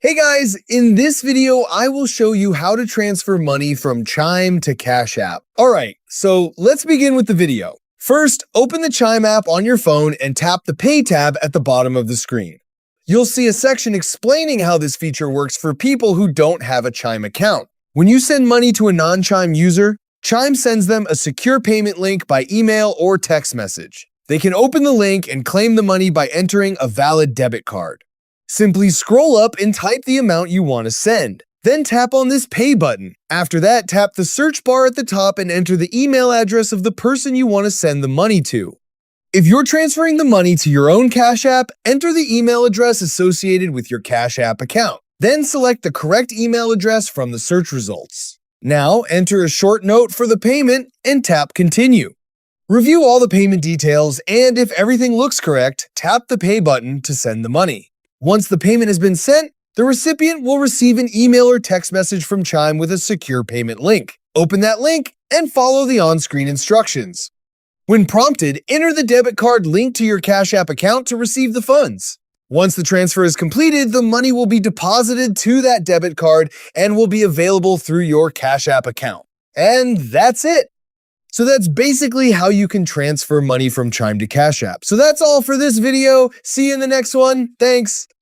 Hey guys, in this video, I will show you how to transfer money from Chime to Cash App. Alright, so let's begin with the video. First, open the Chime app on your phone and tap the Pay tab at the bottom of the screen. You'll see a section explaining how this feature works for people who don't have a Chime account. When you send money to a non-Chime user, Chime sends them a secure payment link by email or text message. They can open the link and claim the money by entering a valid debit card. Simply scroll up and type the amount you want to send. Then tap on this Pay button. After that, tap the search bar at the top and enter the email address of the person you want to send the money to. If you're transferring the money to your own Cash App, enter the email address associated with your Cash App account. Then select the correct email address from the search results. Now, enter a short note for the payment and tap Continue. Review all the payment details, and if everything looks correct, tap the Pay button to send the money. Once the payment has been sent, the recipient will receive an email or text message from Chime with a secure payment link. Open that link and follow the on-screen instructions. When prompted, enter the debit card linked to your Cash App account to receive the funds. Once the transfer is completed, the money will be deposited to that debit card and will be available through your Cash App account. And that's it. So that's basically how you can transfer money from Chime to Cash App. So that's all for this video. See you in the next one. Thanks.